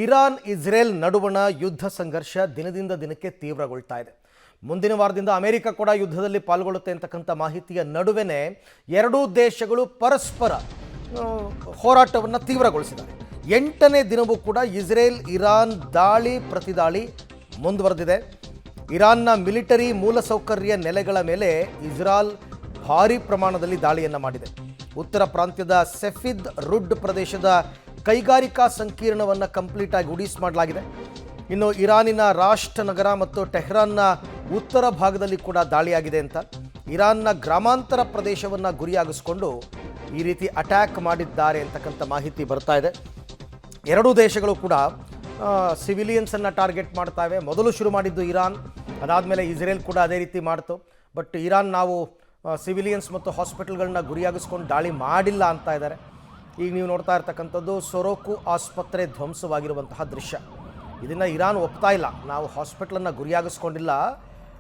Iran Israel ನಡುವಣ ಯುದ್ಧ ಸಂಘರ್ಷ ದಿನದಿಂದ ದಿನಕ್ಕೆ ತೀವ್ರಗೊಳ್ತಾ ಇದೆ. ಮುಂದಿನ ವಾರದಿಂದ ಅಮೆರಿಕ ಕೂಡ ಯುದ್ಧದಲ್ಲಿ ಪಾಲ್ಗೊಳ್ಳುತ್ತೆ ಅಂತಕ್ಕಂಥ ಮಾಹಿತಿಯ ನಡುವೆನೇ ಎರಡೂ ದೇಶಗಳು ಪರಸ್ಪರ ಹೋರಾಟವನ್ನು ತೀವ್ರಗೊಳಿಸಿದ್ದಾರೆ. 8ನೇ ದಿನವೂ ಕೂಡ ಇಸ್ರೇಲ್ ಇರಾನ್ ದಾಳಿ ಪ್ರತಿದಾಳಿ ಮುಂದುವರೆದಿದೆ. ಇರಾನ್ನ ಮಿಲಿಟರಿ ಮೂಲಸೌಕರ್ಯ ನೆಲೆಗಳ ಮೇಲೆ ಇಸ್ರೇಲ್ ಭಾರೀ ಪ್ರಮಾಣದಲ್ಲಿ ದಾಳಿಯನ್ನು ಮಾಡಿದೆ. ಉತ್ತರ ಪ್ರಾಂತ್ಯದ ಸೆಫಿದ್ ರುಡ್ ಪ್ರದೇಶದ ಕೈಗಾರಿಕಾ ಸಂಕೀರ್ಣವನ್ನು ಕಂಪ್ಲೀಟ್ ಆಗಿ ಉಡೀಸ್ ಮಾಡಲಾಗಿದೆ. ಇನ್ನು ಇರಾನಿನ ರಾಷ್ಟ್ರ ನಗರ ಮತ್ತು ಟೆಹ್ರಾನ್ನ ಉತ್ತರ ಭಾಗದಲ್ಲಿ ಕೂಡ ದಾಳಿಯಾಗಿದೆ ಅಂತ ಇರಾನ್ನ ಗ್ರಾಮಾಂತರ ಪ್ರದೇಶವನ್ನು ಗುರಿಯಾಗಿಸಿಕೊಂಡು ಈ ರೀತಿ ಅಟ್ಯಾಕ್ ಮಾಡಿದ್ದಾರೆ ಅಂತಕ್ಕಂಥ ಮಾಹಿತಿ ಬರ್ತಾ ಇದೆ. ಎರಡೂ ದೇಶಗಳು ಕೂಡ ಸಿವಿಲಿಯನ್ಸನ್ನು ಟಾರ್ಗೆಟ್ ಮಾಡ್ತಾವೆ. ಮೊದಲು ಶುರು ಮಾಡಿದ್ದು ಇರಾನ್, ಅದಾದಮೇಲೆ ಇಸ್ರೇಲ್ ಕೂಡ ಅದೇ ರೀತಿ ಮಾಡ್ತು. ಬಟ್ ಇರಾನ್ ನಾವು ಸಿವಿಲಿಯನ್ಸ್ ಮತ್ತು ಹಾಸ್ಪಿಟಲ್ಗಳನ್ನ ಗುರಿಯಾಗಿಸ್ಕೊಂಡು ದಾಳಿ ಮಾಡಿಲ್ಲ ಅಂತ ಇದ್ದಾರೆ. ಈಗ ನೀವು ನೋಡ್ತಾ ಇರ್ತಕ್ಕಂಥದ್ದು ಸೊರೋಕು ಆಸ್ಪತ್ರೆ ಧ್ವಂಸವಾಗಿರುವಂತಹ ದೃಶ್ಯ. ಇದನ್ನು ಇರಾನ್ ಒಪ್ತಾ ಇಲ್ಲ, ನಾವು ಹಾಸ್ಪಿಟ್ಲನ್ನು ಗುರಿಯಾಗಿಸ್ಕೊಂಡಿಲ್ಲ,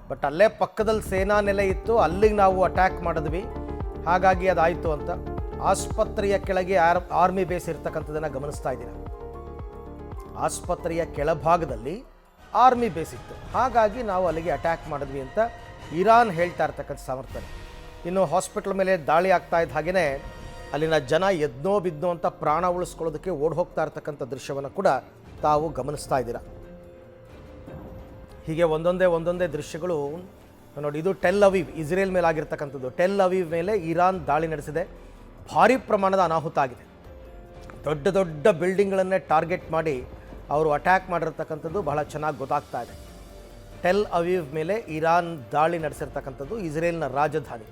ಬಟ್ ಅಲ್ಲೇ ಪಕ್ಕದಲ್ಲಿ ಸೇನಾ ನೆಲೆ ಇತ್ತು, ಅಲ್ಲಿಗೆ ನಾವು ಅಟ್ಯಾಕ್ ಮಾಡಿದ್ವಿ, ಹಾಗಾಗಿ ಅದಾಯಿತು ಅಂತ. ಆಸ್ಪತ್ರೆಯ ಕೆಳಗೆ ಆರ್ಮಿ ಬೇಸ್ ಇರ್ತಕ್ಕಂಥದ್ದನ್ನು ಗಮನಿಸ್ತಾ ಇದ್ದೀರಾ. ಆಸ್ಪತ್ರೆಯ ಕೆಳಭಾಗದಲ್ಲಿ ಆರ್ಮಿ ಬೇಸ್ ಇತ್ತು, ಹಾಗಾಗಿ ನಾವು ಅಲ್ಲಿಗೆ ಅಟ್ಯಾಕ್ ಮಾಡಿದ್ವಿ ಅಂತ ಇರಾನ್ ಹೇಳ್ತಾ ಇರ್ತಕ್ಕಂಥ ಸಮರ್ಥನೆ. ಇನ್ನು ಹಾಸ್ಪಿಟಲ್ ಮೇಲೆ ದಾಳಿ ಆಗ್ತಾ ಇದ್ದ ಹಾಗೆಯೇ ಅಲ್ಲಿನ ಜನ ಎದ್ನೋ ಬಿದ್ನೋ ಅಂತ ಪ್ರಾಣ ಉಳಿಸ್ಕೊಳ್ಳೋದಕ್ಕೆ ಓಡ್ ಹೋಗ್ತಾ ಇರ್ತಕ್ಕಂಥ ದೃಶ್ಯವನ್ನು ಕೂಡ ತಾವು ಗಮನಿಸ್ತಾ ಇದ್ದೀರಾ. ಹೀಗೆ ಒಂದೊಂದೇ ದೃಶ್ಯಗಳು ನೋಡಿ. ಇದು ಟೆಲ್ ಅವೀವ್, ಇಸ್ರೇಲ್ ಮೇಲೆ ಆಗಿರ್ತಕ್ಕಂಥದ್ದು. ಟೆಲ್ ಅವೀವ್ ಮೇಲೆ ಇರಾನ್ ದಾಳಿ ನಡೆಸಿದೆ. ಭಾರೀ ಪ್ರಮಾಣದ ಅನಾಹುತ ಆಗಿದೆ. ದೊಡ್ಡ ದೊಡ್ಡ ಬಿಲ್ಡಿಂಗ್ಗಳನ್ನೇ ಟಾರ್ಗೆಟ್ ಮಾಡಿ ಅವರು ಅಟ್ಯಾಕ್ ಮಾಡಿರ್ತಕ್ಕಂಥದ್ದು ಬಹಳ ಚೆನ್ನಾಗಿ ಗೊತ್ತಾಗ್ತಾ ಇದೆ. ಟೆಲ್ ಅವೀವ್ ಮೇಲೆ ಇರಾನ್ ದಾಳಿ ನಡೆಸಿರ್ತಕ್ಕಂಥದ್ದು, ಇಸ್ರೇಲ್ನ ರಾಜಧಾನಿ.